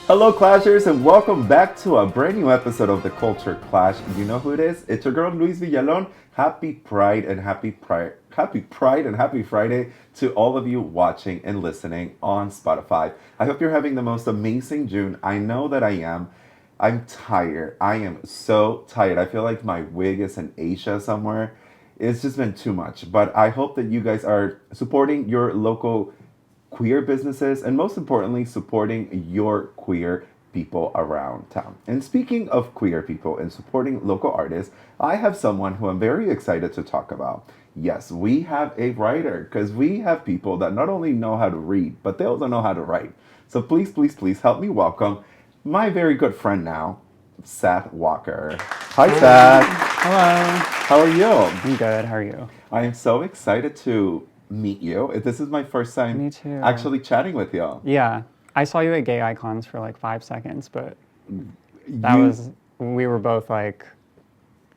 Hello, Clashers, and welcome back to a brand new episode of the Culture Clash. You know who it is? It's your girl, Luis Villalón. Happy Pride and happy Friday to all of you watching and listening on Spotify. I hope you're having the most amazing June. I know that I am. I'm tired. I am so tired. I feel like my wig is in Asia somewhere. It's just been too much. But I hope that you guys are supporting your local queer businesses and most importantly supporting your queer people around town. And speaking of queer people and supporting local artists, I have someone who I'm very excited to talk about. Yes, we have a writer because we have people that not only know how to read, but they also know how to write. So please help me welcome my very good friend now, Seth Walker. Hi, Seth. Hello. How are you? I'm good. How are you? I am so excited to meet you. This is my first time Me too. actually chatting with you. Yeah. I saw you at Gay Icons for like 5 seconds, but we were both like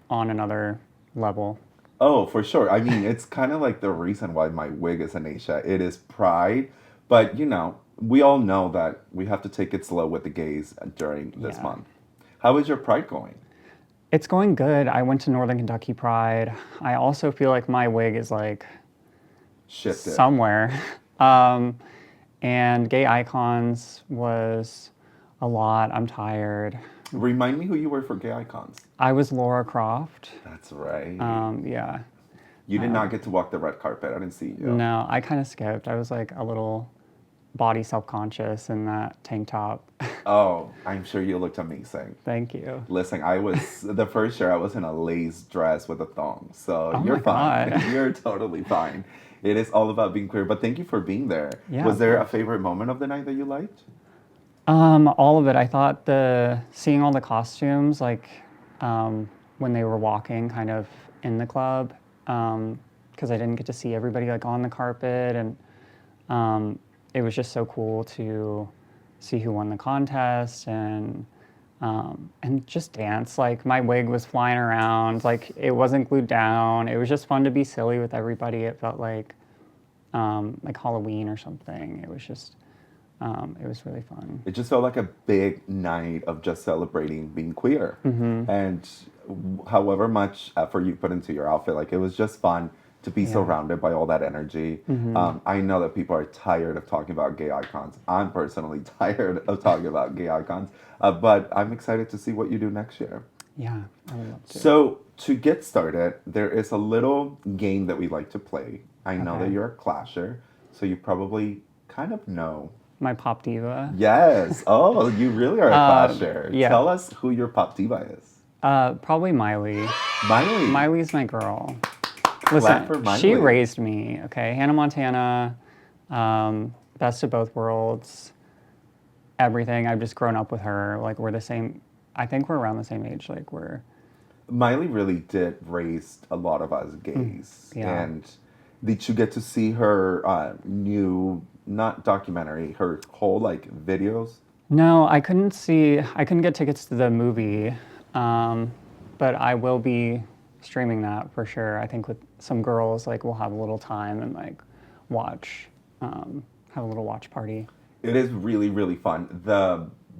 on another level. Oh, for sure. I mean, it's kind of like the reason why my wig is in Asia. It is pride, but we all know that we have to take it slow with the gays during this Yeah. month. How is your pride going? It's going good. I went to Northern Kentucky Pride. I also feel like my wig is like Shifted. somewhere. And Gay Icons was a lot. I'm tired. Remind me who you were for Gay Icons. I was Laura Croft. That's right. Yeah. You did not get to walk the red carpet. I didn't see you. No, I kind of skipped. I was like a little body self-conscious in that tank top. Oh, I'm sure you looked amazing. Thank you. Listen, I was the first year I was in a lace dress with a thong, so Oh you're my fine. God. You're totally fine. It is all about being queer, but thank you for being there. Yeah, Was of there a course. favorite moment of the night that you liked? All of it. I thought seeing all the costumes, like when they were walking kind of in the club, because I didn't get to see everybody like on the carpet, and it was just so cool to see who won the contest and just dance. Like my wig was flying around, like it wasn't glued down. It was just fun to be silly with everybody. It felt like Halloween or something. It was just it was really fun. It just felt like a big night of just celebrating being queer. And however much effort you put into your outfit, like it was just fun to be surrounded by all that energy. I know that people are tired of talking about gay icons. I'm personally tired of talking about gay icons, but I'm excited to see what you do next year. Yeah, I would love to. So to get started, there is a little game that we like to play. I know Okay. that you're a clasher, so you probably kind of know. My pop diva. Yes. Oh, you really are a clasher. yeah. Tell us who your pop diva is. Probably Miley. Miley. Miley's my girl. Clap for Miley. She raised me, okay? Hannah Montana, Best of Both Worlds, everything. I've just grown up with her. Like, we're the same, I think we're around the same age. Like, Miley really did raise a lot of us gays. Yeah. And did you get to see her new, not documentary, her whole like videos? No, I couldn't get tickets to the movie, but I will be streaming that for sure. I think with some girls, like we'll have a little time and like watch, have a little watch party. It is really, really fun.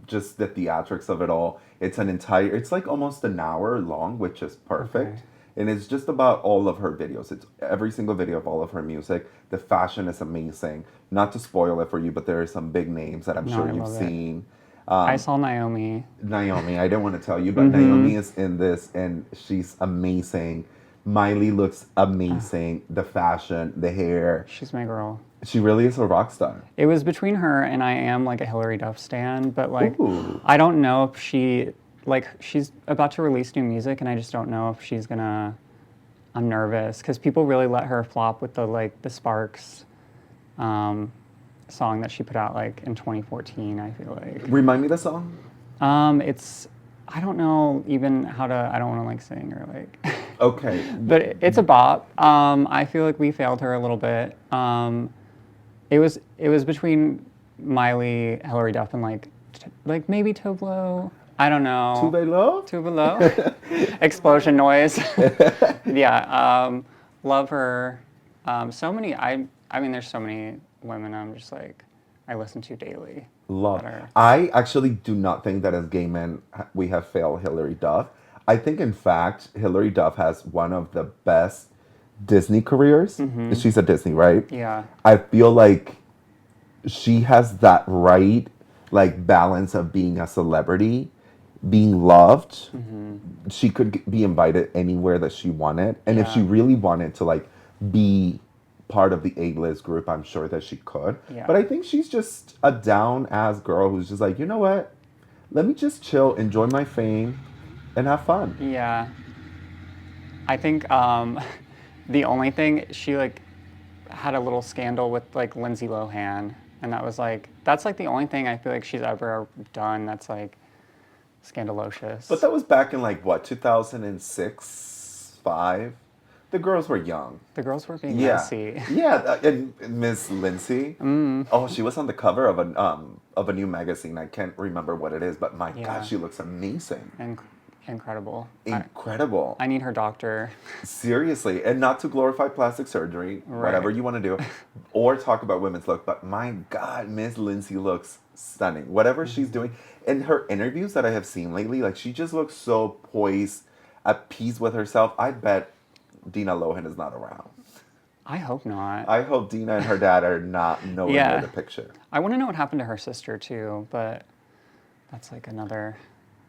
Just the theatrics of it all. It's like almost an hour long, which is perfect. Okay. And it's just about all of her videos. It's every single video of all of her music. The fashion is amazing. Not to spoil it for you, but there are some big names that I'm No, sure I you've love it. seen. I saw Naomi. Naomi, I didn't want to tell you, but Naomi is in this and she's amazing. Miley looks amazing. The fashion, the hair. She's my girl. She really is a rock star. It was between her and I am like a Hillary Duff stan, but like Ooh. I don't know if she's about to release new music and I just don't know if she's gonna. I'm nervous because people really let her flop with the Sparks song that she put out like in 2014. I feel like Remind me the song. it's I don't know even how to. I don't want to like sing or like. Okay. But it's a bop. I feel like we failed her a little bit. It was between Miley, Hillary Duff, and like maybe Tove. I don't know. Tuvelo? Explosion noise. Yeah. Love her. So many. I mean, there's so many women. I'm just like, I listen to daily. Love. That are, I actually do not think that as gay men we have failed Hilary Duff. I think, in fact, Hilary Duff has one of the best Disney careers. She's a Disney, right? yeah, I feel like she has that right, like, balance of being a celebrity, being loved. She could be invited anywhere that she wanted, and if she yeah, really wanted to, like, be part of the A-list group, I'm sure that she could. But yeah, I think she's just a down-ass girl who's just like, you know what? Let me just chill, enjoy my fame, and have fun. yeah. I think the only thing she like had a little scandal with like Lindsay Lohan, and that was like that's like the only thing I feel like she's ever done that's like But scandalocious. that was back in, like, what, 2006, 5? The girls were young. The girls were being Yeah, messy. yeah, and Miss Lindsay. Oh, she was on the cover of a new magazine. I can't remember what it is, but my God, Yeah, she looks amazing, and incredible. incredible. I need her doctor. Seriously, and not to glorify plastic surgery, whatever Right. you want to do, or talk about women's look, but my God, Miss Lindsay looks stunning. Whatever she's doing, in her interviews that I have seen lately, like, she just looks so poised, at peace with herself. I bet Dina Lohan is not around. I hope not. I hope Dina and her dad are not nowhere near Yeah. the picture. I want to know what happened to her sister too, but that's like another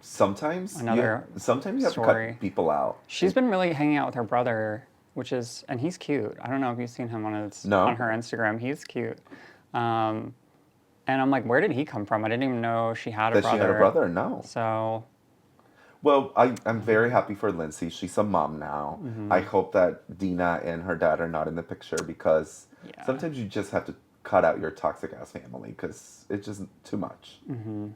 Sometimes you have to story. cut people out. She's been really hanging out with her brother, and he's cute. I don't know if you've seen him on No? her Instagram. He's cute. Um, and I'm like, where did he come from? I didn't even know she had a That she had a brother. brother? No. So, Well, I'm very happy for Lindsay. She's a mom now. I hope that Dina and her dad are not in the picture, because yeah. sometimes you just have to cut out your toxic ass family because it's just too much.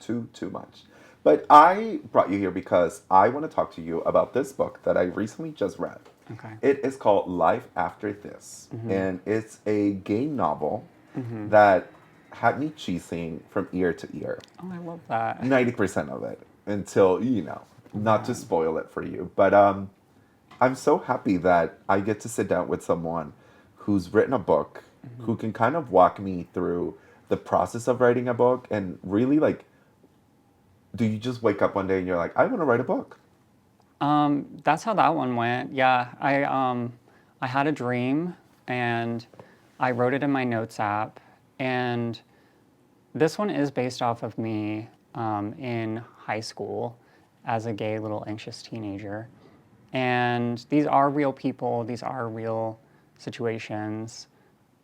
Too much. But I brought you here because I want to talk to you about this book that I recently just read. Okay. It is called Life After This, and it's a gay novel that had me cheesing from ear to ear. Oh, I love that. 90% of it, until, not to spoil it for you. But I'm so happy that I get to sit down with someone who's written a book, who can kind of walk me through the process of writing a book, and really, like, do you just wake up one day and you're like, I want to write a book? That's how that one went. Yeah, I had a dream and I wrote it in my notes app, and this one is based off of me in high school as a gay little anxious teenager. And these are real people, these are real situations.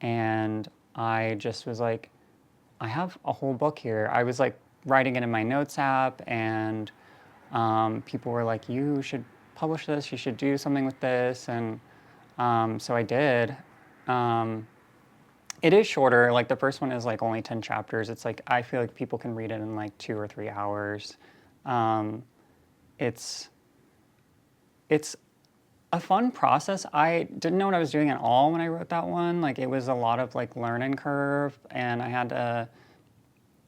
And I just was like, I have a whole book here. I was like writing it in my notes app, and people were like, you should publish this, you should do something with this. And so I did. It is shorter. Like the first one is like only 10 chapters. It's like, I feel like people can read it in like 2 or 3 hours. It's it's a fun process. I didn't know what I was doing at all when I wrote that one. Like it was a lot of like learning curve, and I had to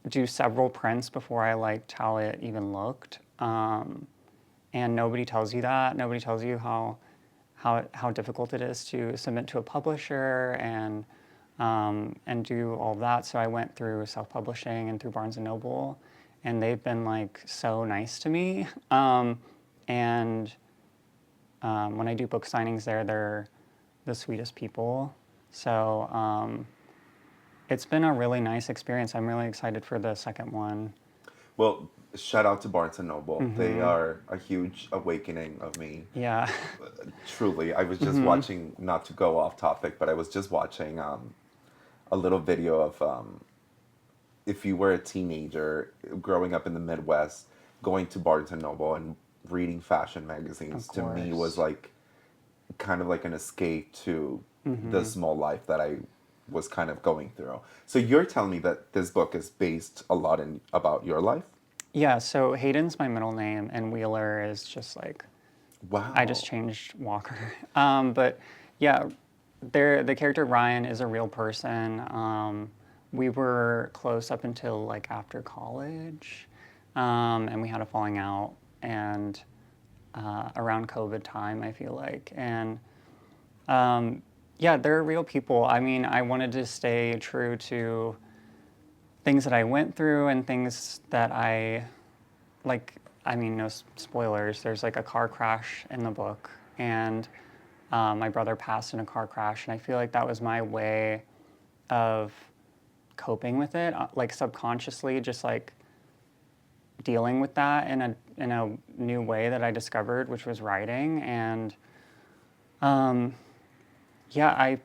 do several prints before I liked how it even looked. And nobody tells you that. Nobody tells you how difficult it is to submit to a publisher and do all that. So I went through self-publishing and through Barnes and Noble, and they've been like so nice to me. And when I do book signings there, they're the sweetest people. So it's been a really nice experience. I'm really excited for the second one. Well, shout out to Barnes and Noble. They are a huge awakening of me. Yeah. Truly, I was just watching, not to go off topic, but I was just watching a little video of if you were a teenager growing up in the Midwest, going to Barnes and Noble and reading fashion magazines, Of to me was course. like kind of like an escape to the small life that I was kind of going through. So you're telling me that this book is based a lot in about your life? Yeah, so Hayden's my middle name, and Wheeler is just like, Wow. I just changed Walker. But yeah, the character Ryan is a real person. We were close up until like after college, and we had a falling out, and around COVID time, I feel like. And yeah, they're real people. I mean, I wanted to stay true to things that I went through and things that I, like, I mean, no spoilers, there's like a car crash in the book, and my brother passed in a car crash, and I feel like that was my way of coping with it, like subconsciously, just like dealing with that in a new way that I discovered, which was writing. And yeah,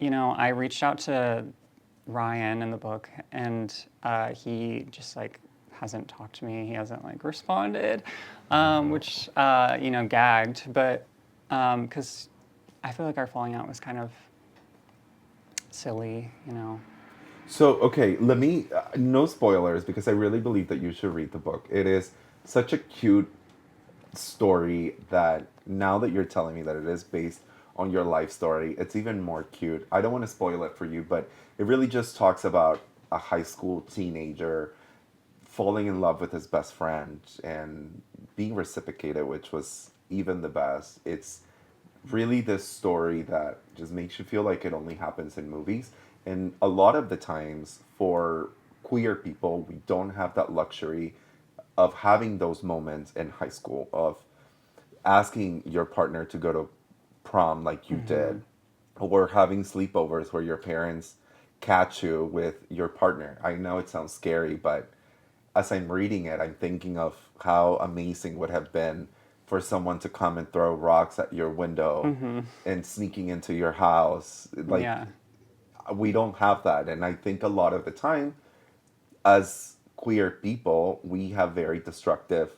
I reached out to Ryan in the book, and he just like hasn't talked to me. He hasn't like responded, which gagged, but because I feel like our falling out was kind of silly. So, okay, let me, no spoilers because I really believe that you should read the book. It is such a cute story that now that you're telling me that it is based on your life story, it's even more cute. I don't want to spoil it for you, but it really just talks about a high school teenager falling in love with his best friend and being reciprocated, which was even the best. It's really this story that just makes you feel like it only happens in movies. And a lot of the times for queer people, we don't have that luxury of having those moments in high school of asking your partner to go to prom like you Mm-hmm. did, or having sleepovers where your parents catch you with your partner. I know it sounds scary, but as I'm reading it, I'm thinking of how amazing would have been for someone to come and throw rocks at your window Mm-hmm. and sneaking into your house. Like, Yeah. we don't have that. And I think a lot of the time, as queer people, we have very destructive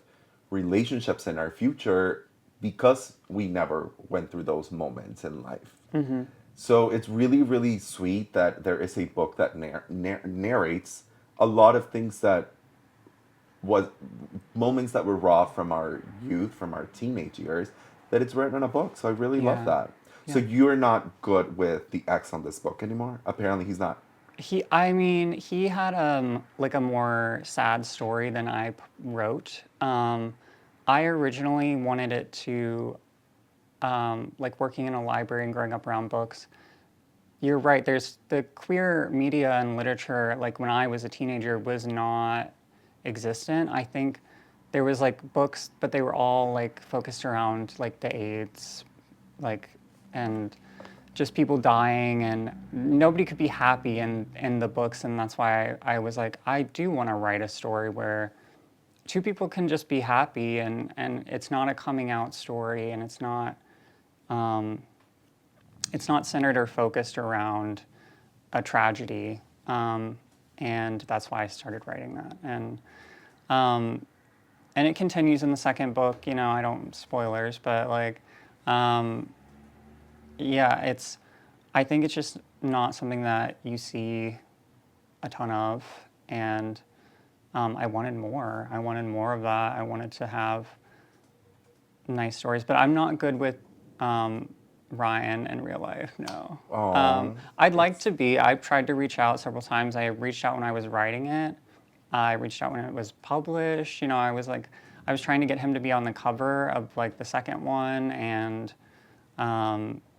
relationships in our future because we never went through those moments in life. Mm-hmm. So it's really, really sweet that there is a book that narrates a lot of things that was moments that were raw from our youth, from our teenage years, that it's written in a book. So I really love Yeah. that. So Yeah. you're not good with the X on this book anymore? Apparently he's not. I mean, he had like a more sad story than I wrote. I originally wanted it to like working in a library and growing up around books. You're right. There's the queer media and literature. Like when I was a teenager, was not existent. I think there was like books, but they were all like focused around like the AIDS, like and just people dying, and nobody could be happy in the books. And that's why I was like, I do want to write a story where two people can just be happy, and it's not a coming out story, and it's not centered or focused around a tragedy. And that's why I started writing that. Um, and it continues in the second book. I don't spoilers, but like, um, yeah, I think it's just not something that you see a ton of, and I wanted more. I wanted more of that. I wanted to have nice stories, but I'm not good with Ryan in real life. No. Oh, I'd like it's to be. I've tried to reach out several times. I reached out when I was writing it. I reached out when it was published. I was trying to get him to be on the cover of like the second one, and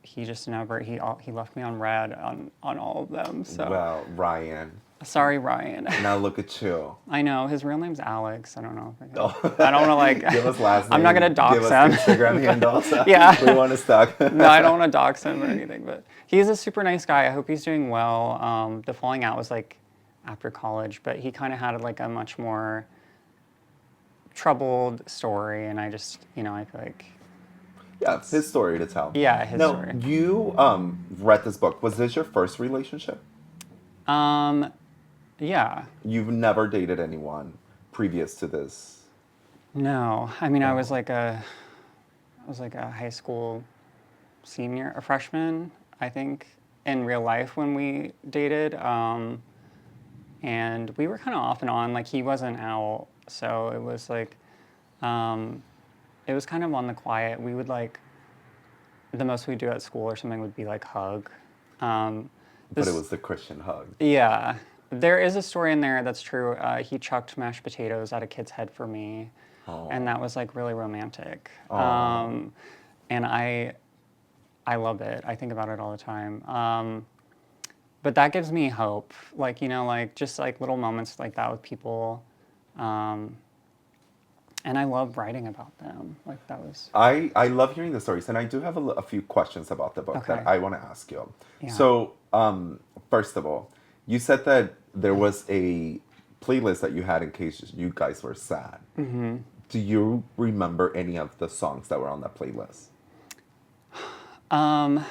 he just never. He left me on red on all of them. So well, Ryan. sorry, Ryan. Now look at you. I know his real name's Alex. I don't know if I can. Oh. I don't want to like. Give us last name. I'm not gonna dox Give us him. Instagram handles. Yeah. We want to stalk. No, I don't want to dox him or anything, but he's a super nice guy. I hope he's doing well. The falling out was like after college, but he kind of had like a much more troubled story, and I just, I feel like, Yeah, it's his story to tell. yeah, his Now, story. you read this book. Was this your first relationship? Um, yeah, You've never dated anyone previous to this. no, I mean, Oh. I was like a high school senior, a freshman, I think, in real life when we dated. And we were kind of off and on. Like he wasn't out, so it was like, um, it was kind of on the quiet. We would like the most we'd do at school or something would be like hug. Um, But it this, was the Christian hug. yeah, there is a story in there that's true. He chucked mashed potatoes at a kid's head for me, and Oh. that was like really romantic. Oh. And I love it. I think about it all the time. but that gives me hope. Like, you know, like just like little moments like that with people. Um, and I love writing about them. Like that was I love hearing the stories, and I do have a few questions about the book that okay. I want to ask you. Yeah. So, first of all, you said that there was a playlist that you had in case you guys were sad. Mm-hmm. Do you remember any of the songs that were on that playlist? Um,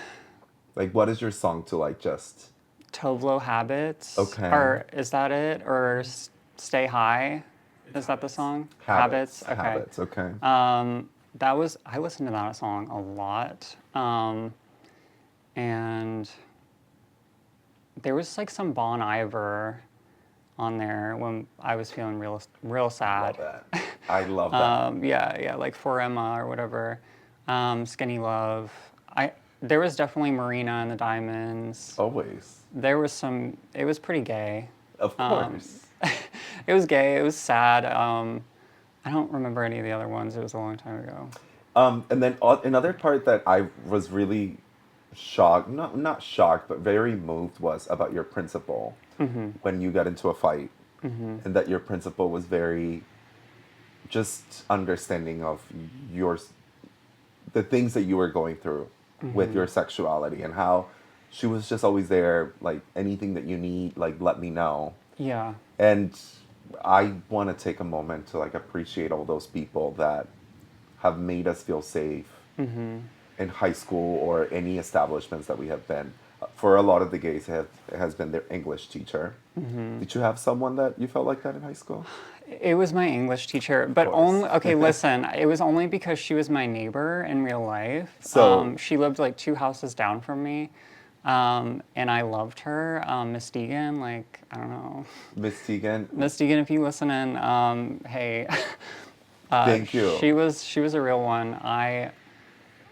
Like, what is your song to like just? Tovlo Habits, Okay, or is that it? Or Stay High? Is that the song? habits, Okay. habits. Okay, That was I listened to that song a lot, and there was like some Bon Iver on there when I was feeling real love sad. that. I love that. Yeah, like For Emma or whatever. Skinny Love. I There was definitely Marina and the Diamonds. Always, There was some. It was pretty gay. of course. It was gay. It was sad. I don't remember any of the other ones. It was a long time ago. And then another part that I was really shocked, not shocked, but very moved was about your principal when you got into a fight, and that your principal was very just understanding of your the things that you were going through with your sexuality, and how she was just always there, like anything that you need, like let me know. Yeah. And I want to take a moment to like appreciate all those people that have made us feel safe in high school or any establishments that we have been. For a lot of the gays, it has been their English teacher. Did you have someone that you felt like that in high school? It was my English teacher, but Course. only okay. Listen, it was only because she was my neighbor in real life. So, She lived like 2 houses down from me, and I loved her. Miss Deegan, like I don't know, Miss Tegan, Miss Deegan, if you listening, hey, thank you. she was a real one. I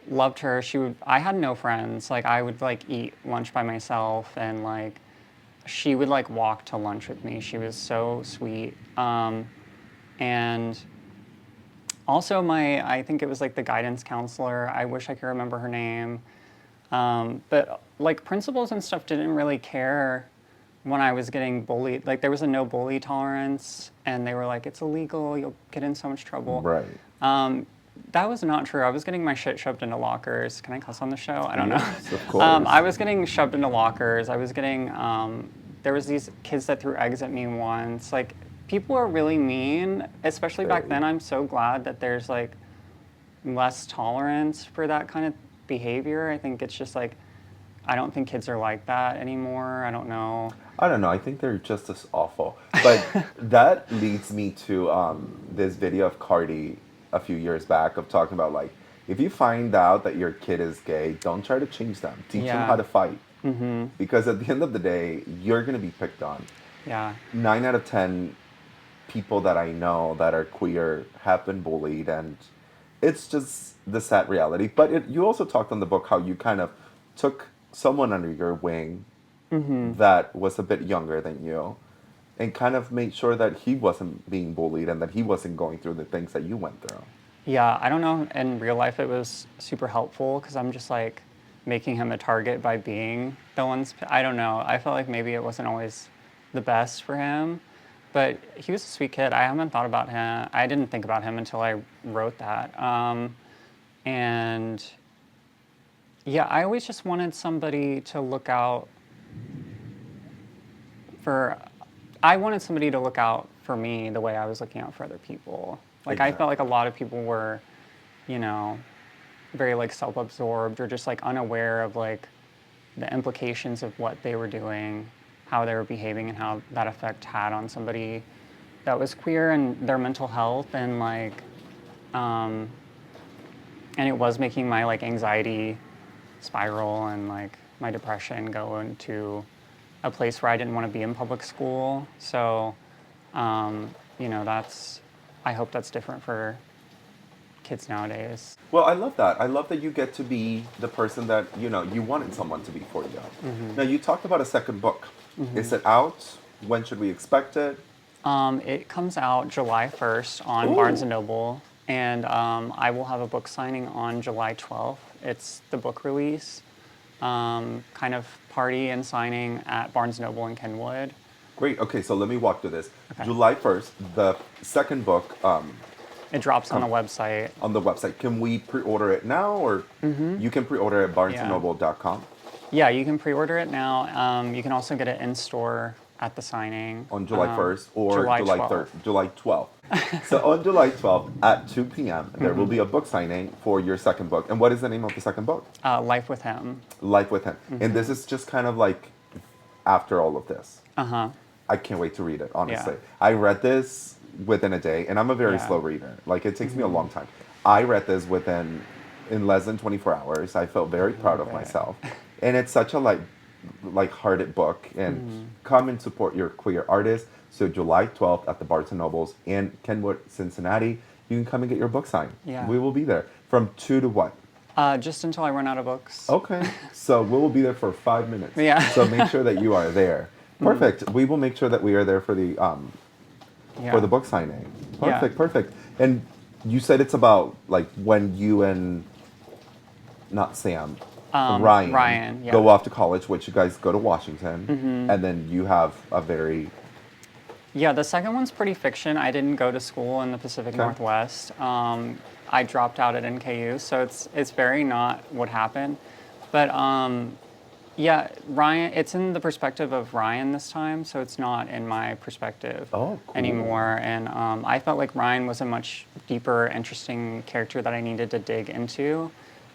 loved her. I had no friends. Like I would like eat lunch by myself, and like she would like walk to lunch with me. She was so sweet. And also I think it was like the guidance counselor. I wish I could remember her name. But like principals and stuff didn't really care when I was getting bullied. Like there was a no bully tolerance, and they were like, it's illegal. You'll get in so much trouble. Right. That was not true. I was getting my shit shoved into lockers. Can I cuss on the show? I don't know. Yes, of course. I was getting shoved into lockers. I was getting, there was these kids that threw eggs at me once. Like, people are really mean, especially back then. I'm so glad that there's, like, less tolerance for that kind of behavior. I think it's just, like, I don't think kids are like that anymore. I don't know. I don't know. I think they're just as awful. But that leads me to this video of Cardi a few years back of talking about like, if you find out that your kid is gay, don't try to change them. Teach them Yeah. how to fight. Because at the end of the day, you're going to be picked on. Yeah. 9 out of 10 people that I know that are queer have been bullied, and it's just the sad reality. But you also talked on the book how you kind of took someone under your wing that was a bit younger than you and kind of made sure that he wasn't being bullied and that he wasn't going through the things that you went through. Yeah, I don't know. In real life, it was super helpful because I'm just like making him a target by being the one's. I don't know. I felt like maybe it wasn't always the best for him, but he was a sweet kid. I haven't thought about him. I didn't think about him until I wrote that. And yeah, I always just wanted somebody to look out for. I wanted somebody to look out for me the way I was looking out for other people. Like I felt like a lot of people were, you know, very like self-absorbed or just like unaware of like the implications of what they were doing, how they were behaving, and how that effect had on somebody that was queer and their mental health, and like, and it was making my like anxiety spiral and like my depression go into a place where I didn't want to be in public school. So, you know, I hope that's different for kids nowadays. Well, I love that. I love that you get to be the person that, you wanted someone to be for you. Now, you talked about a second book. Is it out? When should we expect it? It comes out July 1st on Barnes & Noble, and I will have a book signing on July 12th. It's the book release. kind of party and signing at Barnes Noble in Kenwood. Great. Okay, so let me walk through this. Okay. July 1st, the second book It drops on the website. on the website. Can we pre-order it now, or you can pre-order it at barnesandnoble.com Yeah, you can pre-order it now. You can also get it in store at the signing on July 1st or July 12th. 3rd, July 12th. So on July 12th at 2 p.m., there will be a book signing for your second book. And what is the name of the second book? Life with Him. Life with Him. And this is just kind of like after all of this. Uh-huh. I can't wait to read it, honestly. Yeah. I read this within a day, and I'm a very Yeah. slow reader. Like, it takes me a long time. I read this in less than 24 hours. I felt very proud of Right. myself. And it's such a hearted book. And come and support your queer artists. So July 12th at the Barnes & Nobles in Kenwood, Cincinnati, you can come and get your book signed. Yeah. We will be there from 2 to what? Just until I run out of books. Okay. So we will be there for 5 minutes. Yeah. So make sure that you are there. Perfect. We will make sure that we are there for the book signing. Perfect, Yeah. perfect. And you said it's about like when you and not Sam, Ryan, yeah. go off to college, which you guys go to Washington, and then you have a very Yeah, the second one's pretty fiction. I didn't go to school in the Pacific Okay. Northwest. I dropped out at NKU, so it's very not what happened. But yeah, Ryan. It's in the perspective of Ryan this time, so it's not in my perspective Oh, cool. anymore. And I felt like Ryan was a much deeper, interesting character that I needed to dig into,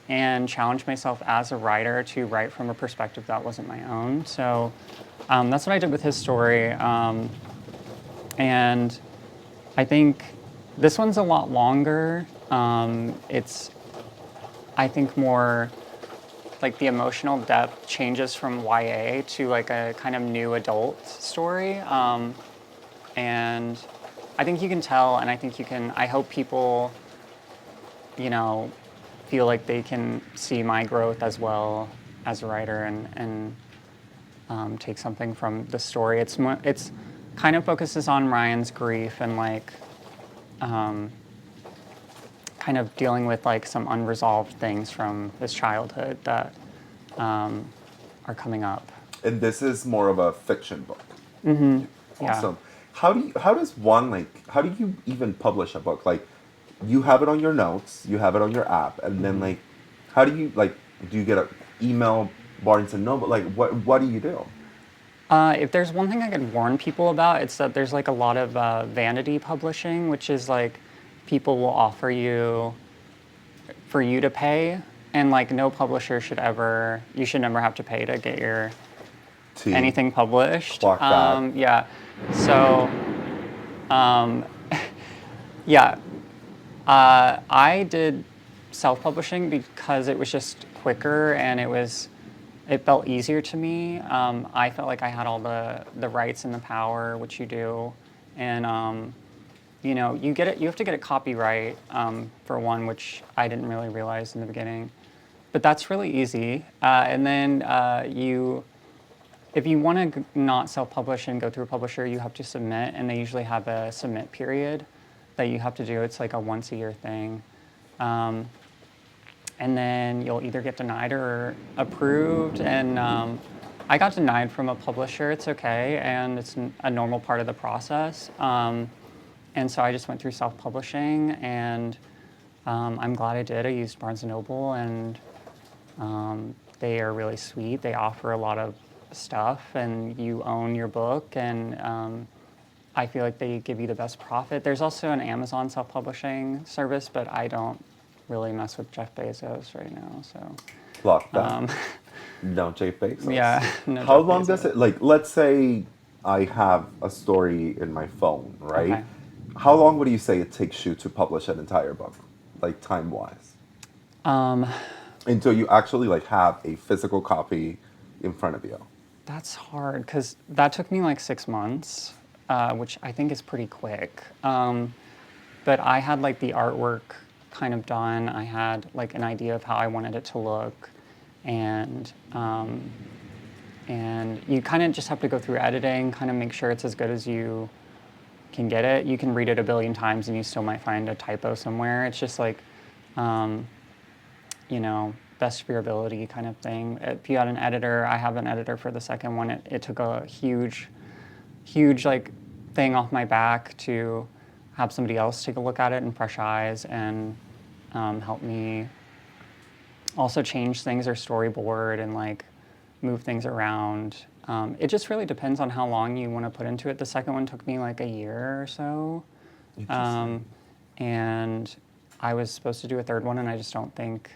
and challenge myself as a writer to write from a perspective that wasn't my own. So that's what I did with his story. And I think this one's a lot longer. It's, I think, more like the emotional depth changes from YA to like a kind of new adult story. And I think you can tell, and I think I hope people, feel like they can see my growth as well as a writer and take something from the story. It's kind of focuses on Ryan's grief and like kind of dealing with like some unresolved things from his childhood that are coming up. And this is more of a fiction book. Yeah. Awesome. How do you even publish a book? Like, you have it on your notes, you have it on your app, and then like, how do you get an email Barnes and Noble? Like, what do you do? If there's one thing I could warn people about, it's that there's like a lot of vanity publishing, which is like people will offer you for you to pay, and like no publisher you should never have to pay to get your anything published. Block that. Yeah. So, yeah. I did self-publishing because it was just quicker and it felt easier to me. I felt like I had all the rights and the power, which you do, and you have to get a copyright for one, which I didn't really realize in the beginning, but that's really easy. And then if you want to not self-publish and go through a publisher, you have to submit, and they usually have a submit period that you have to do. It's like a once-a-year thing. And then you'll either get denied or approved. And I got denied from a publisher. It's okay, and it's a normal part of the process. And so I just went through self-publishing, and I'm glad I did. I used Barnes & Noble, and they are really sweet. They offer a lot of stuff, and you own your book, and I feel like they give you the best profit. There's also an Amazon self-publishing service, but I don't really mess with Jeff Bezos right now, so. Block that. No, Jeff Bezos. Yeah. No How Jeff long Bezos. does it, like, let's say I have a story in my phone, right? Okay. How long would you say it takes you to publish an entire book, like time-wise? Until you actually like have a physical copy in front of you. That's hard, because that took me like 6 months, which I think is pretty quick. But I had like the artwork kind of done. I had like an idea of how I wanted it to look, and you kind of just have to go through editing, kind of make sure it's as good as you can get it. You can read it a billion times and you still might find a typo somewhere. It's just like, best for your ability kind of thing. If you had an editor, I have an editor for the second one. It took a huge like thing off my back to have somebody else take a look at it in fresh eyes and help me also change things or storyboard and like move things around. It just really depends on how long you want to put into it. The second one took me like a year or so. And I was supposed to do a third one, and I just don't think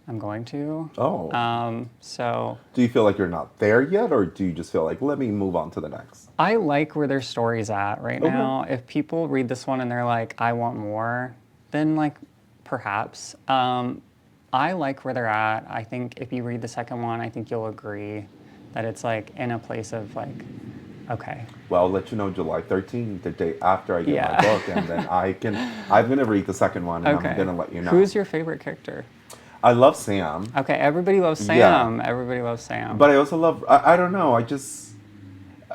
I'm going to. Oh. So Do you feel like you're not there yet, or do you just feel like, let me move on to the next? I like where their story's at right now. If people read this one and they're like, I want more, then like perhaps. I like where they're at. I think if you read the second one, I think you'll agree that it's like in a place of like, okay. Well, I'll let you know July 13th, the day after I get Yeah. my book, and then I'm going to read the second one, and Okay. I'm going to let you know. Who's your favorite character? I love Sam. Okay, everybody loves Sam. Everybody loves Sam. But I also love, I don't know,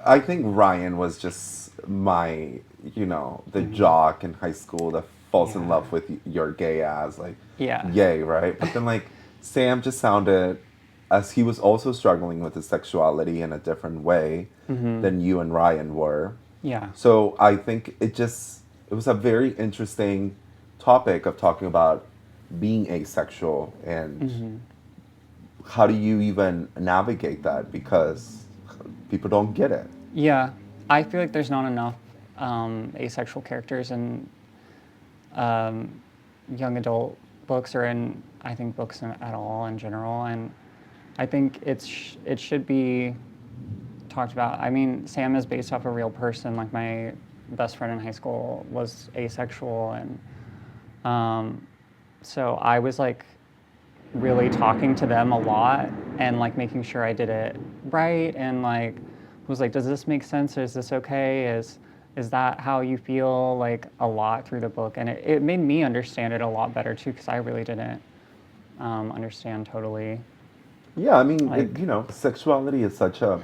I think Ryan was just my, the jock in high school that falls in love with your gay ass, like, yay, right? But then, like, Sam just sounded, as he was also struggling with his sexuality in a different way than you and Ryan were. Yeah. So I think it was a very interesting topic of talking about being asexual and how do you even navigate that, because people don't get it. Yeah, I feel like there's not enough asexual characters in young adult books or in, I think, books at all in general. And I think it should be talked about. I mean, Sam is based off a real person. Like my best friend in high school was asexual, and so I was like really talking to them a lot and like making sure I did it right, and like was like, does this make sense? Is this okay? Is that how you feel? Like a lot through the book, and it made me understand it a lot better too, because I really didn't understand totally. Yeah, I mean, Like- sexuality is such a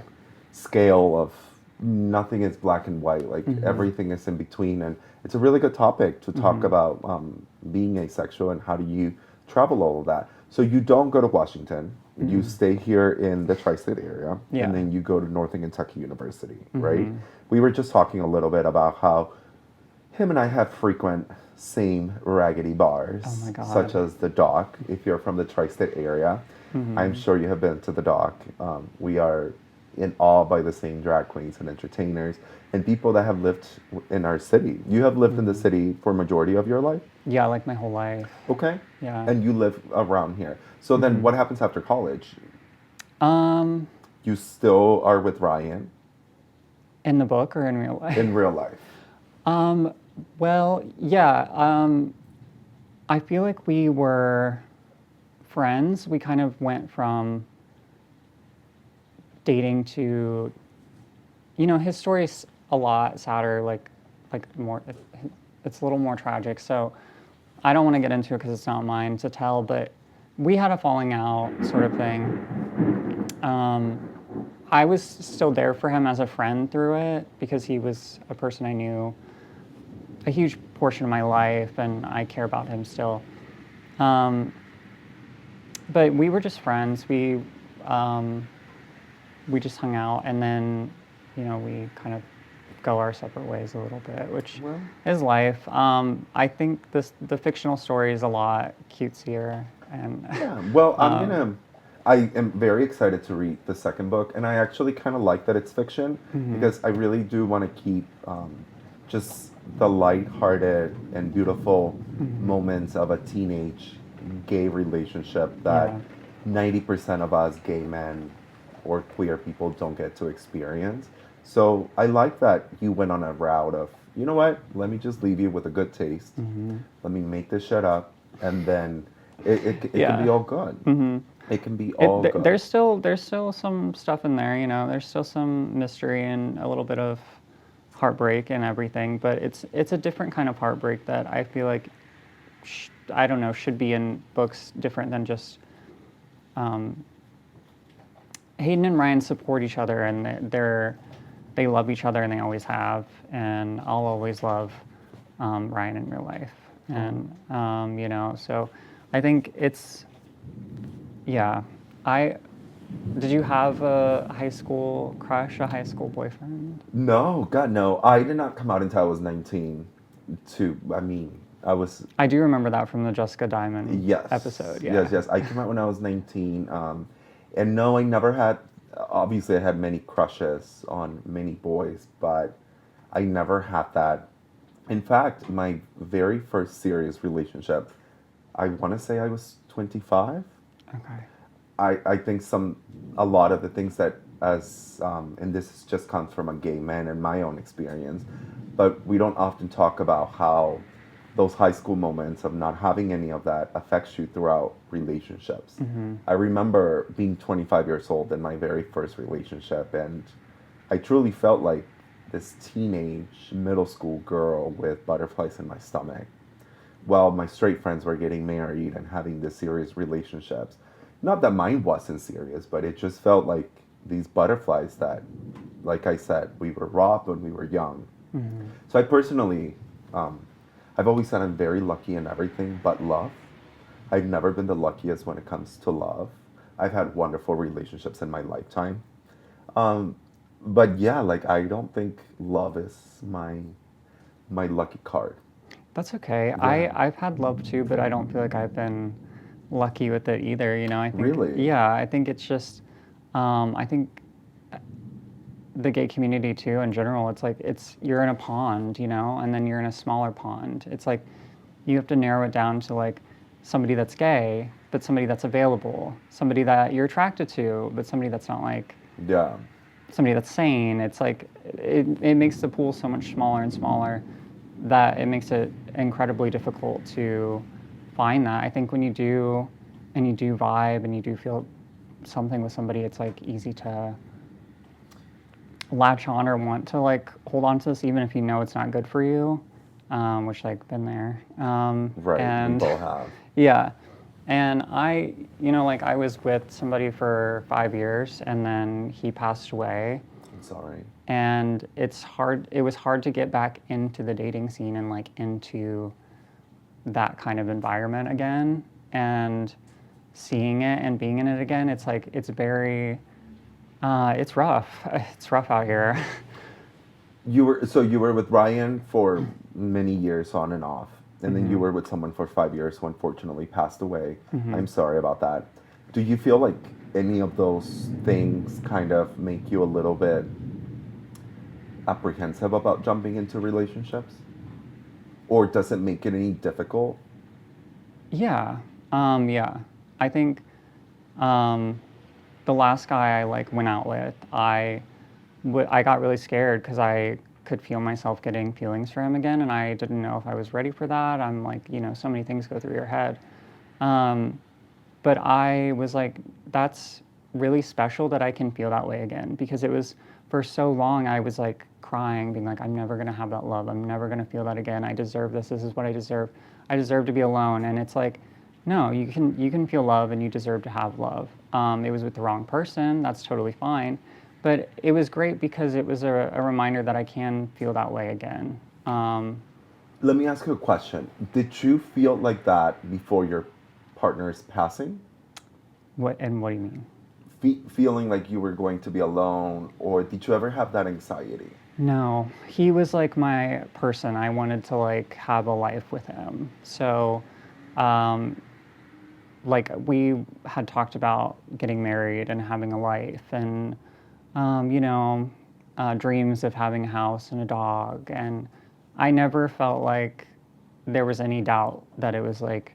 scale of nothing is black and white. Like everything is in between, and it's a really good topic to talk about being asexual and how do you travel all of that. So you don't go to Washington. You stay here in the tri-state area, and then you go to Northern Kentucky University, right? We were just talking a little bit about how him and I have frequent same raggedy bars, Oh my God. such as the Dock. If you're from the tri-state area, I'm sure you have been to the Dock. We are in awe by the same drag queens and entertainers and people that have lived in our city. You have lived in the city for majority of your life? Yeah, like my whole life. Okay. Yeah. And you live around here. So then what happens after college? You still are with Ryan In the book or in real life? in real life? Well, yeah. I feel like we were friends. We kind of went from dating to, his story's a lot sadder, like more, it's a little more tragic. So I don't want to get into it because it's not mine to tell, but we had a falling out sort of thing. I was still there for him as a friend through it because he was a person I knew a huge portion of my life, and I care about him still. But we were just friends. We just hung out, and then, we kind of go our separate ways a little bit, which is life. I think the fictional story is a lot cutesier, and Yeah. Well, I am very excited to read the second book, and I actually kind of like that it's fiction because I really do want to keep just the light-hearted and beautiful moments of a teenage gay relationship that 90% of us gay men or queer people don't get to experience. So I like that you went on a route of, you know what, let me just leave you with a good taste. Let me make this shit up, and then it can be all good. It can be all good. There's still some stuff in there, There's still some mystery and a little bit of heartbreak and everything, but it's a different kind of heartbreak that I feel like I don't know, should be in books different than just Hayden and Ryan support each other, and they love each other, and they always have, and I'll always love Ryan in real life, and so I think Yeah. I Did you have a high school crush, a high school boyfriend? No, God, no. I did not come out until I was 19. I mean, I was, I do remember that from the Jessica Diamond episode. yes, Yeah. yes. I came out when I was 19. And no, I never had, obviously, I had many crushes on many boys, but I never had that. In fact, my very first serious relationship, I want to say I was 25. Okay. I think a lot of the things that and this just comes from a gay man and my own experience, but we don't often talk about how those high school moments of not having any of that affects you throughout relationships. Mm-hmm. I remember being 25 years old in my very first relationship, and I truly felt like this teenage middle school girl with butterflies in my stomach while my straight friends were getting married and having these serious relationships. Not that mine wasn't serious, but it just felt like these butterflies that, like I said, we were robbed when we were young. Mm-hmm. So I personally, um, I've always said I'm very lucky in everything but love. I've never been the luckiest when it comes to love. I've had wonderful relationships in my lifetime. Um, but yeah, like I don't think love is my lucky card. That's okay. Yeah. I've had love too, but I don't feel like I've been lucky with it either. I think, Really? yeah, I think it's just, I think the gay community too in general, it's like you're in a pond, and then you're in a smaller pond. It's like you have to narrow it down to like somebody that's gay, but somebody that's available, somebody that you're attracted to, but somebody that's not like Yeah. somebody that's sane. It's like it makes the pool so much smaller and smaller that it makes it incredibly difficult to find that. I think when you do and you do vibe and you do feel something with somebody, it's like easy to latch on or want to like hold on to this even if you know it's not good for you, which like been there. Right. We And both have. yeah. And like I was with somebody for 5 years and then he passed away. I'm sorry. And it was hard to get back into the dating scene and like into that kind of environment again. And seeing it and being in it again, it's like, it's very, it's rough. It's rough out here. You were with Ryan for many years on and off, and then you were with someone for 5 years who unfortunately passed away. Mm-hmm. I'm sorry about that. Do you feel like any of those things kind of make you a little bit apprehensive about jumping into relationships? Or does it make it any difficult? Yeah. Yeah. I think um, the last guy I like went out with, I got really scared because I could feel myself getting feelings for him again, and I didn't know if I was ready for that. I'm like, so many things go through your head. Um, but I was like, that's really special that I can feel that way again because it was for so long I was like crying, being like, I'm never gonna have that love. I'm never gonna feel that again. I deserve this. This is what I deserve. I deserve to be alone. And it's like, no, you can feel love and you deserve to have love. It was with the wrong person. That's totally fine. But it was great because it was a reminder that I can feel that way again. Let me ask you a question. Did you feel like that before your partner's passing? What do you mean? Feeling like you were going to be alone, or did you ever have that anxiety? No, he was like my person. I wanted to like have a life with him. So, um, like we had talked about getting married and having a life, and um, you know, dreams of having a house and a dog. And I never felt like there was any doubt that it was like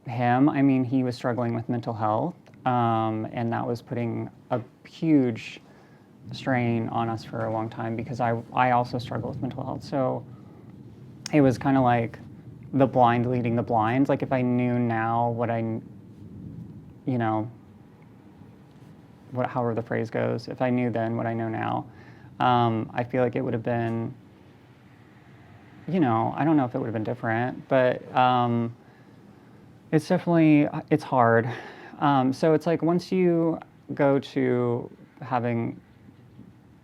him. I mean, he was struggling with mental health, and that was putting a huge strain on us for a long time because I also struggle with mental health. So it was kind of like the blind leading the blind. Like if I knew now what you know, however the phrase goes, if I knew then what I know now, I feel like it would have been, I don't know if it would have been different, but it's definitely, it's hard. So it's like once you go to having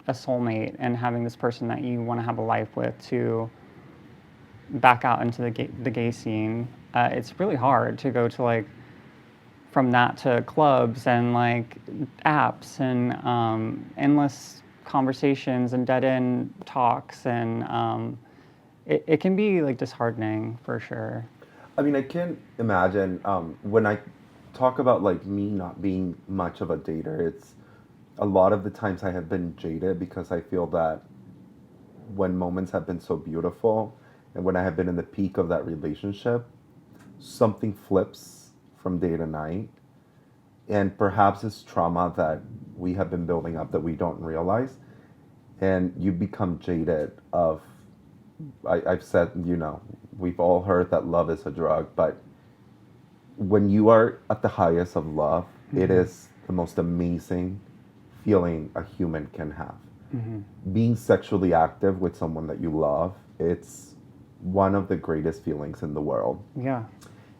a soulmate and having this person that you want to have a life with to back out into the gay scene, it's really hard to go to like from that to clubs and like apps and endless conversations and dead end talks and it can be like disheartening for sure. I mean, I can imagine when I talk about like me not being much of a dater, it's a lot of the times I have been jaded because I feel that when moments have been so beautiful and when I have been in the peak of that relationship, something flips from day to night. And perhaps it's trauma that we have been building up that we don't realize. And you become jaded of, I've said, we've all heard that love is a drug, but when you are at the highest of love, it Mm-hmm. is the most amazing feeling a human can have. Mm-hmm. Being sexually active with someone that you love, it's one of the greatest feelings in the world. Yeah.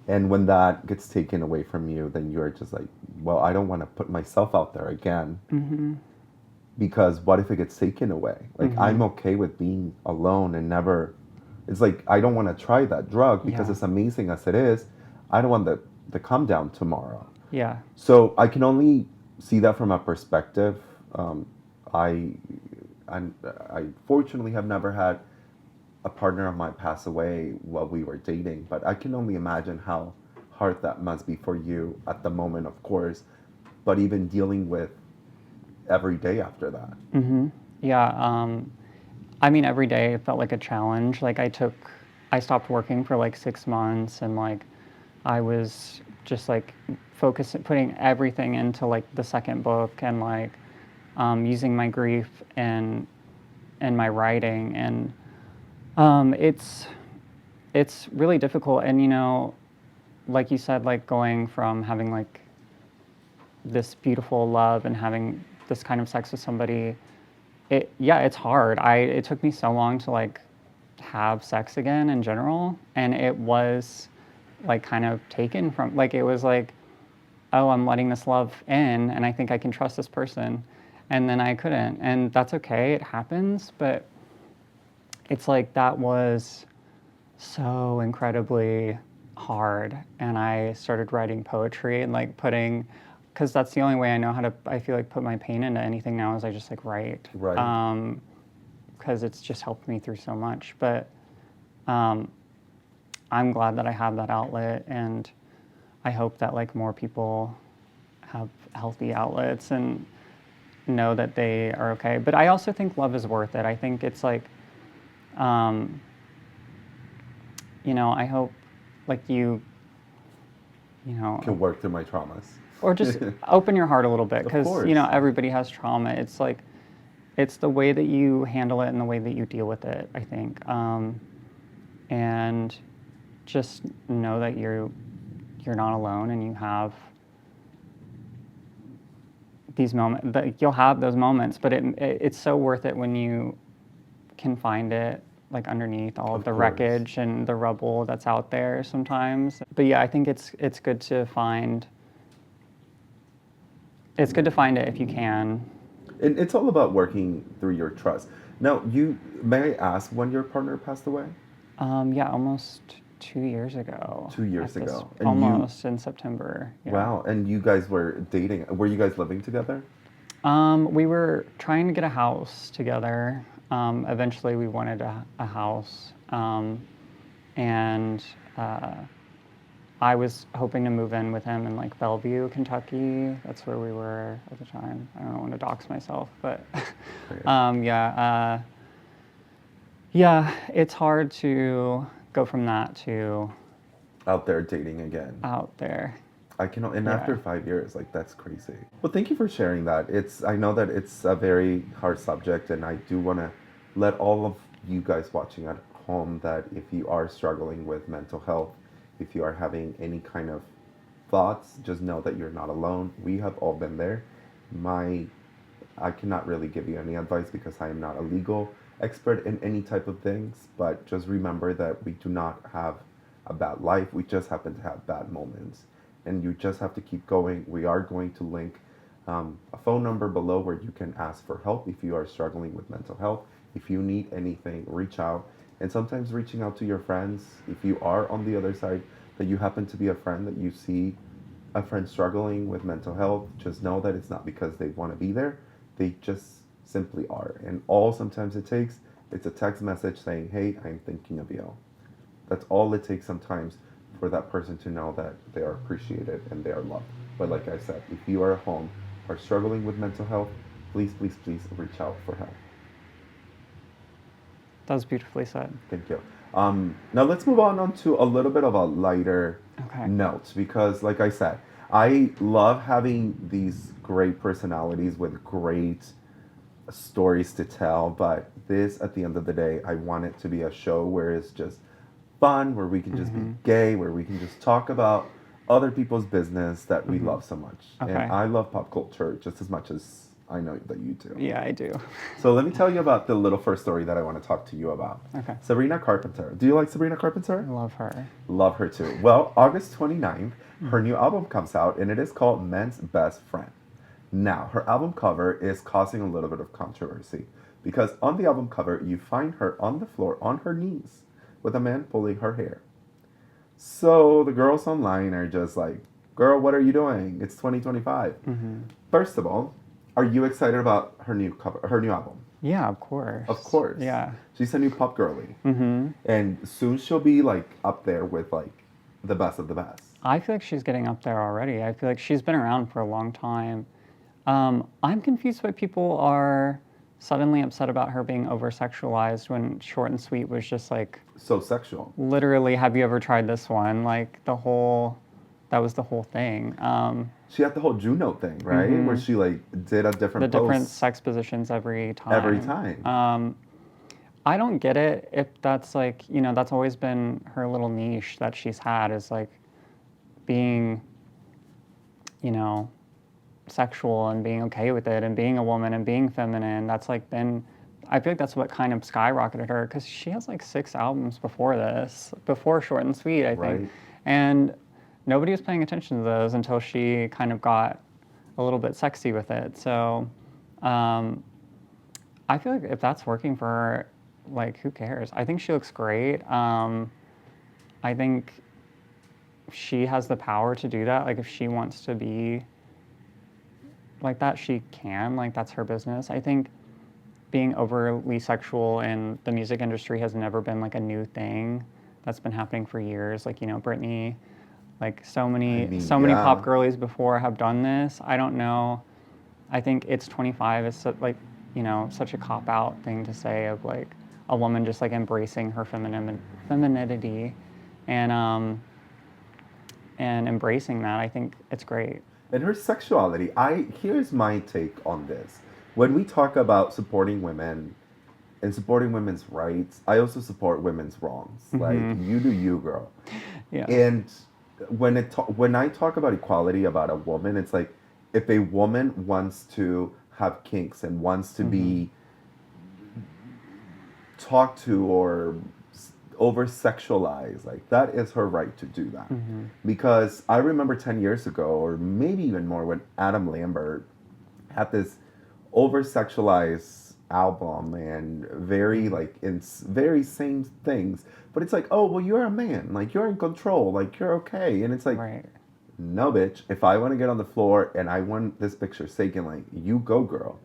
And when that gets taken away from you, then you're just like, well, I don't want to put myself out there again Mm-hmm. because what if it gets taken away? Like, Mm-hmm. I'm okay with being alone and never. It's like, I don't want to try that drug because Yeah. as amazing as it is, I don't want the come down tomorrow. Yeah. So I can only see that from a perspective. Um, I, I fortunately have never had a partner of mine pass away while we were dating, but I can only imagine how hard that must be for you at the moment, of course, but even dealing with every day after that. Mm-hmm. Yeah. I mean, every day it felt like a challenge. Like I stopped working for like 6 months and like I was just like focusing, putting everything into like the second book and like using my grief and my writing. And it's really difficult. And, like you said, like going from having like this beautiful love and having this kind of sex with somebody, it's hard. It took me so long to like have sex again in general, and it was like kind of taken from like it was like, oh, I'm letting this love in and I think I can trust this person, and then I couldn't, and that's okay, it happens. But it's like that was so incredibly hard, and I started writing poetry and like putting, because that's the only way I know how to, I feel like, put my pain into anything now is I just like write, Right. because it's just helped me through so much. But um, I'm glad that I have that outlet, and I hope that like more people have healthy outlets and know that they are okay. But I also think love is worth it. I think it's like, um, I hope like you know, Can work through my traumas. or just open your heart a little bit, Of because course. everybody has trauma. It's like it's the way that you handle it and the way that you deal with it, I think. And just know that you're not alone, and you have these moments, that you'll have those moments, but it's so worth it when you can find it like underneath all of Of the course. wreckage and the rubble that's out there sometimes. But yeah, I think it's good to find it if you can. And it's all about working through your trust. Now, may I ask when your partner passed away? Yeah, almost 2 years ago. 2 years At this- ago. And almost in September. Yeah. wow, and you guys were dating. Were you guys living together? We were trying to get a house together. Eventually, we wanted a house, and I was hoping to move in with him in like Bellevue, Kentucky. That's where we were at the time. I don't want to dox myself, but Great. yeah, it's hard to go from that to Out there dating again. out there. And Yeah. after 5 years, like that's crazy. Well, thank you for sharing that. I know that it's a very hard subject, and I do want to let all of you guys watching at home that if you are struggling with mental health, if you are having any kind of thoughts, just know that you're not alone. We have all been there. I cannot really give you any advice because I am not a legal expert in any type of things, but just remember that we do not have a bad life. We just happen to have bad moments. And you just have to keep going. We are going to link a phone number below where you can ask for help if you are struggling with mental health. If you need anything, reach out. And sometimes reaching out to your friends, if you are on the other side, that you happen to be a friend that you see a friend struggling with mental health, just know that it's not because they want to be there. They just simply are. And all sometimes it takes, it's a text message saying, hey, I'm thinking of you. That's all it takes sometimes for that person to know that they are appreciated and they are loved. But like I said, if you are at home or struggling with mental health, please, please, please reach out for help. That was beautifully said. Thank you. Now let's move on to a little bit of a lighter Okay. note because, like I said, I love having these great personalities with great stories to tell. But this, at the end of the day, I want it to be a show where it's just fun, where we can just be gay, where we can just talk about other people's business that we love so much. And Okay. I love pop culture just as much as I know that you do. Yeah, I do. So let me tell you about the little first story that I want to talk to you about. Okay. Sabrina Carpenter. Do you like Sabrina I Carpenter? love her. Love her too. Well, August 29th, her new album comes out and it is called Men's Best Friend. Now, her album cover is causing a little bit of controversy because on the album cover, you find her on the floor on her knees with a man pulling her hair. So the girls online are just like, girl, what are you doing? It's 2025. First of all, are you excited about her new cover, her new album? Yeah, of course. Of course. Yeah. She's a new pop girly. And soon she'll be like up there with like the best of the best. I feel like she's getting up there already. I feel like she's been around for a long time. I'm confused why people are suddenly upset about her being over sexualized when Short and Sweet was just like So sexual. literally, have you ever tried this one? Like that was the whole thing. She had the whole Juno thing, right? Where she like did a different The different pose sex positions every time. every time. I don't get it if that's like, that's always been her little niche that she's had is like being, sexual and being okay with it and being a woman and being feminine. That's like been, I feel like that's what kind of skyrocketed her because she has like 6 albums before this, before Short and Sweet, I think. Right. And nobody was paying attention to those until she kind of got a little bit sexy with it. So I feel like if that's working for her, like, who cares? I think she looks great. I think she has the power to do that. Like, if she wants to be like that, she can. Like, that's her business. I think being overly sexual in the music industry has never been like a new thing. That's been happening for years. Like, Britney, like so many yeah. pop girlies before have done this. I don't know. I think It's 25 is like, such a cop out thing to say of like a woman just like embracing her femininity and embracing that. I think it's great. And her sexuality. Here's my take on this. When we talk about supporting women and supporting women's rights, I also support women's wrongs. Like, you do you, girl. Yeah. And when I talk about equality about a woman, it's like if a woman wants to have kinks and wants to be talked to or over sexualized, like that is her right to do that. Because I remember 10 years ago, or maybe even more, when Adam Lambert had this over sexualized album and very like in very same things, but it's like, oh well, you're a man, like you're in control, like you're okay. And it's like, Right. no, bitch, if I want to get on the floor and I want this picture taken, like, you go, girl.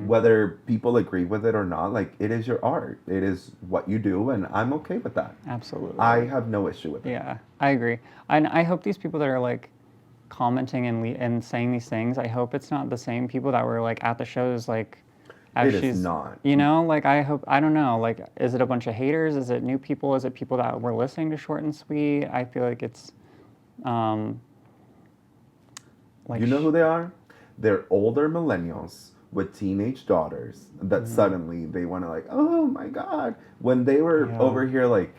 Whether people agree with it or not, like, it is your art, it is what you do, and I'm okay with that. Absolutely. I have no issue with it. Yeah, I agree. And I hope these people that are like commenting and saying these things, I hope it's not the same people that were like at the shows, like, as It is she's, not. like, I hope, I don't know, like, is it a bunch of haters? Is it new people? Is it people that were listening to Short and Sweet? I feel like it's, like, You know who they are? They're older millennials with teenage daughters that suddenly they want to, like, oh my God. When they were Yeah. over here, like,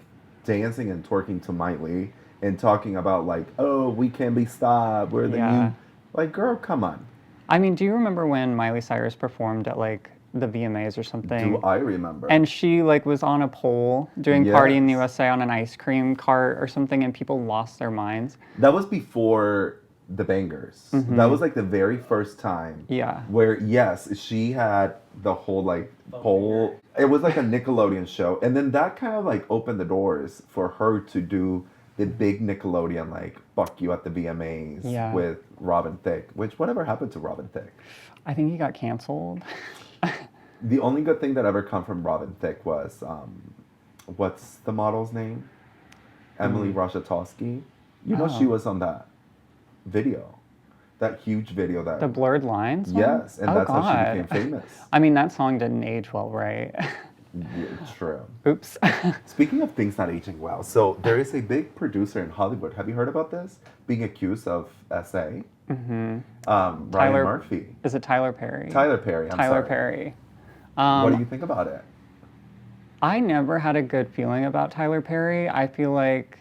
dancing and twerking to Miley and talking about, like, oh, we can't be stopped. We're the Yeah. new. Like, girl, come on. I mean, do you remember when Miley Cyrus performed at like the VMAs or something? Do I remember? And she like was on a pole doing Party in the Yes. USA on an ice cream cart or something, and people lost their minds. That was before the Bangers. That was like the very first time. Yeah. Where, yes, she had the whole like pole. It was like a Nickelodeon show. And then that kind of like opened the doors for her to do the big Nickelodeon like fuck you at the VMAs Yeah. with Robin Thicke. Which whatever happened to Robin Thicke? I think he got canceled. The only good thing that ever come from Robin Thicke was what's the model's name? Emily Ratajkowski. You know she Oh. was on that video, that huge video that The Blurred Lines one? yes, and Oh, that's how she God. became famous. I mean, that song didn't age well, right? Yeah, true. Oops. Speaking of things not aging well, so there is a big producer in Hollywood. Have you heard about this? Being accused of SA. Mm-hmm. Ryan Tyler- Murphy. Is it Tyler Perry? Tyler Perry. I'm Tyler sorry. Perry. What do you think about it? I never had a good feeling about Tyler Perry. I feel like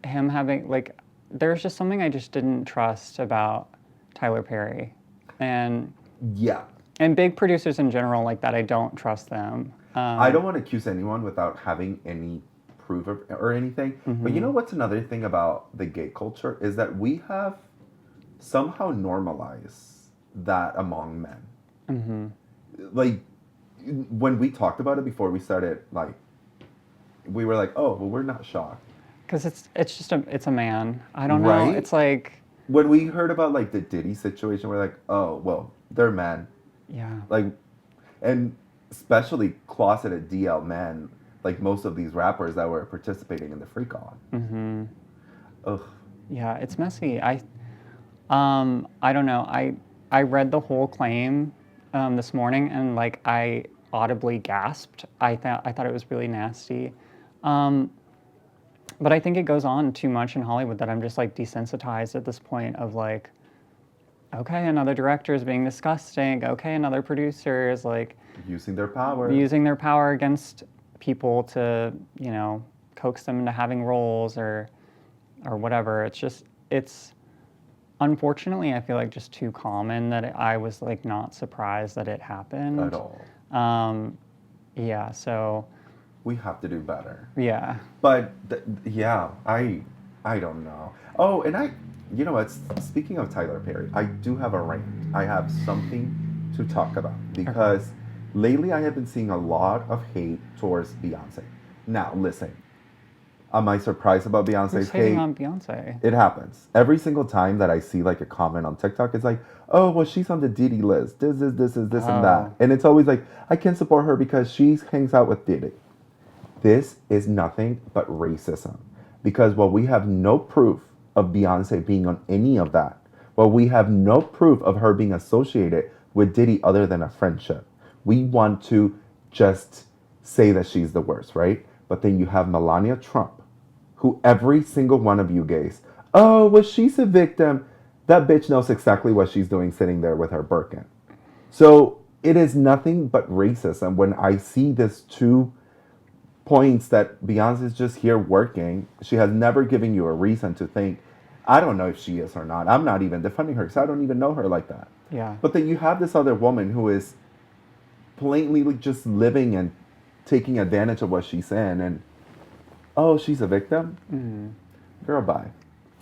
him having, like, there's just something I just didn't trust about Tyler Perry. And Yeah. big producers in general like that, I don't trust them. I don't want to accuse anyone without having any proof of, or anything. But you know what's another thing about the gay culture is that we have somehow normalized that among men. Mm-hmm. Like when we talked about it before we started, like we were like, oh, well, we're not shocked. Because it's just it's a man. I don't know. Right? It's like, When we heard about like the Diddy situation, we're like, oh, well, they're men. yeah. Like, and especially closeted DL men, like most of these rappers that were participating in the freak on. Mm-hmm. Ugh. Yeah, it's messy. I don't know. I read the whole claim this morning, and like I audibly gasped. I thought it was really nasty. But I think it goes on too much in Hollywood that I'm just like desensitized at this point of like, okay, another director is being disgusting. Okay, another producer is like Using their power. using their power against people to, you know, coax them into having roles or whatever. It's unfortunately, I feel like just too common that I was like not surprised that it happened. At all. Yeah, so We have to do better. yeah. But yeah, I don't know. Oh, and you know what? Speaking of Tyler Perry, I do have a rant. I have something to talk about because lately I have been seeing a lot of hate towards Beyonce. Now, listen. Am I surprised about Beyonce's Who's hate? hating on Beyonce? It happens. Every single time that I see like a comment on TikTok, it's like, oh, well, she's on the Diddy list. This, and that. And it's always like, I can't support her because she hangs out with Diddy. This is nothing but racism. Because while we have no proof of Beyonce being on any of that, while we have no proof of her being associated with Diddy other than a friendship, we want to just say that she's the worst, right? But then you have Melania Trump, who every single one of you gays, oh, well, she's a victim. That bitch knows exactly what she's doing sitting there with her Birkin. So it is nothing but racism when I see this 2 points that Beyonce's just here working. She has never given you a reason to think, I don't know if she is or not. I'm not even defending her because I don't even know her like that. Yeah. But then you have this other woman who is blatantly just living and taking advantage of what she's in, and oh, she's a victim? Girl, bye.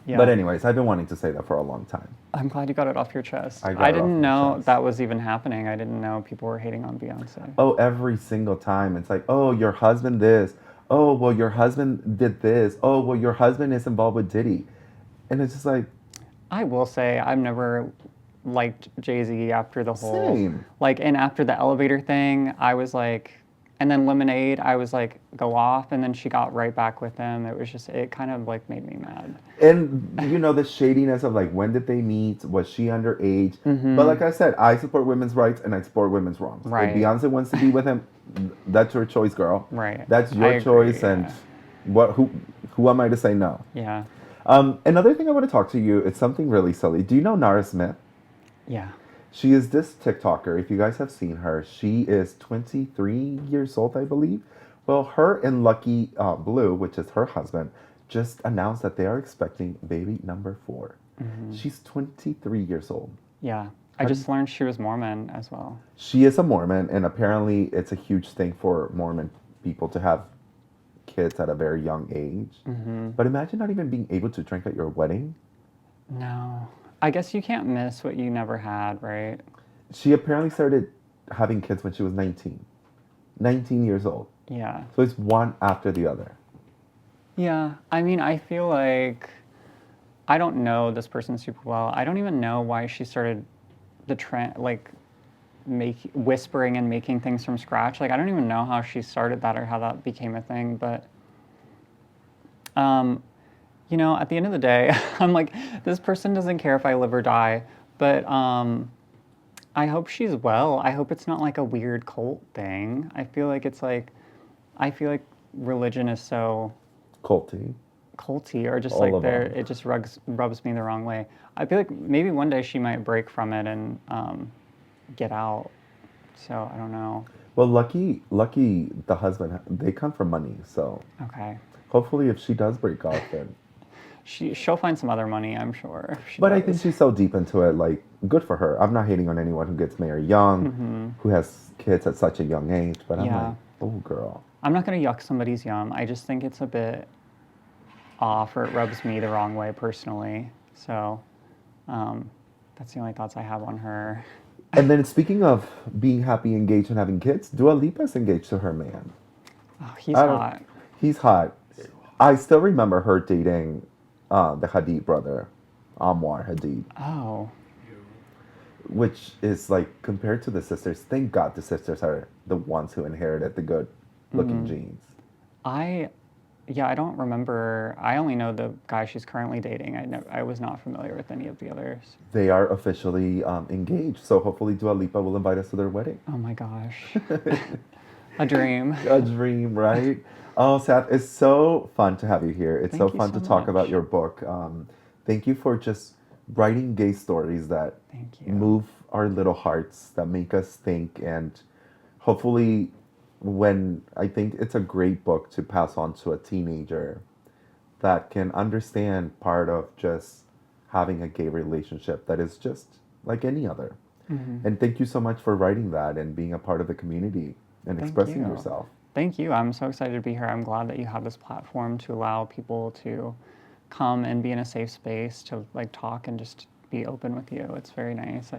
Yeah. But anyways, I've been wanting to say that for a long time. I'm glad you got it off your chest. I got I it off didn't my know chest. that was even happening. I didn't know people were hating on Beyonce. Oh, every single time. It's like, oh, your husband this. Oh, well, your husband did this. Oh, well, your husband is involved with Diddy. And it's just like, I will say I've never liked Jay-Z after the whole Same. like, and after the elevator thing, I was like, and then Lemonade, I was like, go off, and then she got right back with him. It was just, it kind of like made me mad. and you know, the shadiness of like, when did they meet? Was she underage? But like I said, I support women's rights and I support women's wrongs. Right. If Beyonce wants to be with him, that's your choice, girl. Right. That's I your agree, choice. And yeah. who am I to say no? Yeah. Another thing I want to talk to you, it's something really silly. Do you know Nara Smith? Yeah. She is this TikToker. If you guys have seen her, she is 23 years old, I believe. Well, her and Lucky Blue, which is her husband, just announced that they are expecting baby number 4. She's 23 years old. Yeah. I just learned she was Mormon as well. She is a Mormon, and apparently it's a huge thing for Mormon people to have kids at a very young age. But imagine not even being able to drink at your wedding. No. I guess you can't miss what you never had, right? She apparently started having kids when she was 19. 19 years old. Yeah. So it's one after the other. Yeah, I mean, I feel like I don't know this person super well. I don't even know why she started the trend, like whispering and making things from scratch. Like, I don't even know how she started that or how that became a thing. But, um, at the end of the day, I'm like, this person doesn't care if I live or die. But I hope she's well. I hope it's not like a weird cult thing. I feel like religion is so Culty. culty or just All like of them. it just rubs me the wrong way. I feel like maybe one day she might break from it and get out. So I don't know. Well, lucky the husband, they come from money. So Okay, hopefully if she does break off, then. she'll find some other money, I'm sure, if she But I think does. she's so deep into it, like, good for her. I'm not hating on anyone who gets married young, who has kids at such a young age, but I'm like, Yeah, oh, girl. I'm not gonna yuck somebody's yum. I just think it's a bit off, or it rubs me the wrong way personally. So um, that's the only thoughts I have on her. And then speaking of being happy, engaged, and having kids, Dua Lipa's engaged to her man. Oh, he's I don't. hot. He's hot. I still remember her dating the Hadid brother, Anwar Hadid, Oh, which is like compared to the sisters. Thank God the sisters are the ones who inherited the good-looking genes. I yeah, I don't remember. I only know the guy she's currently dating. I was not familiar with any of the others. They are officially engaged, so hopefully Dua Lipa will invite us to their wedding. Oh my gosh. A dream. A dream, right? Oh, Seth, it's so fun to have you here. It's so Thank you fun so to talk about much. your book. Thank you for just writing gay stories that Thank you. move our little hearts, that make us think, and hopefully, when I think it's a great book to pass on to a teenager that can understand part of just having a gay relationship that is just like any other. And thank you so much for writing that and being a part of the community and Thank expressing you. yourself. Thank you. I'm so excited to be here. I'm glad that you have this platform to allow people to come and be in a safe space to like talk and just be open with you. It's very nice.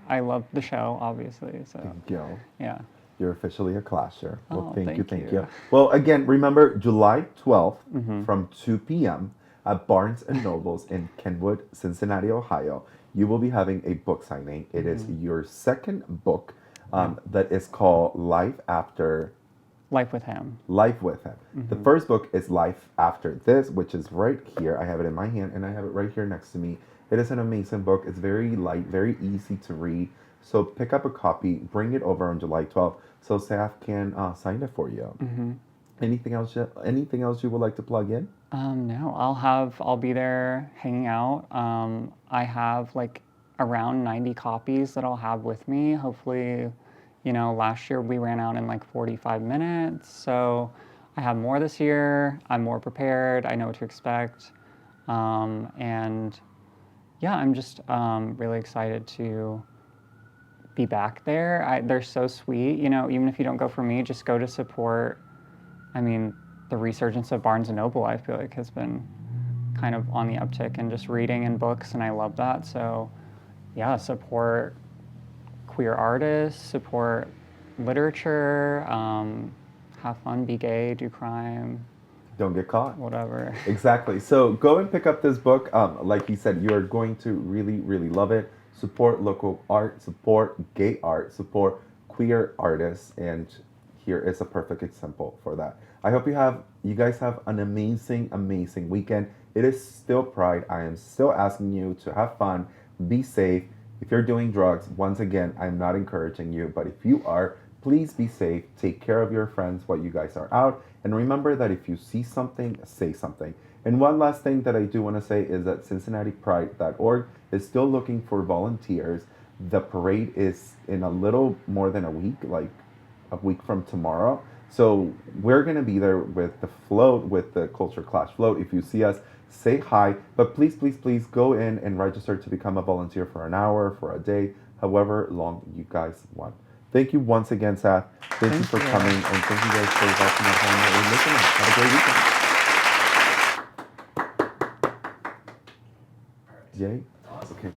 I love the show, obviously. So Thank you. yeah. You're officially a clasher. Well, Oh, thank you, thank thank you. you. Well, again, remember July 12th from 2 p.m. at Barnes& and Nobles in Kenwood, Cincinnati, Ohio. You will be having a book signing. It is your second book Yeah. that is called Life After Life with him. Life with Him. The first book is Life After This, which is right here. I have it in my hand and I have it right here next to me. It is an amazing book. It's very light, very easy to read. So pick up a copy, bring it over on July 12th so staff can sign it for you. Anything else? Anything else you would like to plug in? No, I'll be there hanging out. I have like around 90 copies that I'll have with me. Hopefully, last year we ran out in like 45 minutes. So I have more this year. I'm more prepared. I know what to expect. And yeah, I'm just really excited to be back there. They're so sweet. Even if you don't go for me, just go to support. I mean, the resurgence of Barnes and Noble, I feel like, has been kind of on the uptick and just reading and books, and I love that. So, yeah, support queer artists, support literature, have fun, be gay, do crime, Don't get caught. whatever. Exactly. So go and pick up this book. Like he said, you're going to really, really love it. Support local art, support gay art, support queer artists, and here is a perfect example for that. I hope you guys have an amazing, amazing weekend. It is still Pride. I am still asking you to have fun, be safe. If you're doing drugs, once again, I'm not encouraging you, but if you are, please be safe. Take care of your friends while you guys are out. And remember that if you see something, say something. And one last thing that I do want to say is that CincinnatiPride.org is still looking for volunteers. The parade is in a little more than a week, like a week from tomorrow. So we're going to be there with the float, with the Culture Clash float. If you see us, say hi. But please, please, please go in and register to become a volunteer for an hour, for a day, however long you guys want. Thank you once again, Seth. Thank you Thank for you. coming, and thank you guys for watching at home and listening. Have a great weekend. Yay. Okay.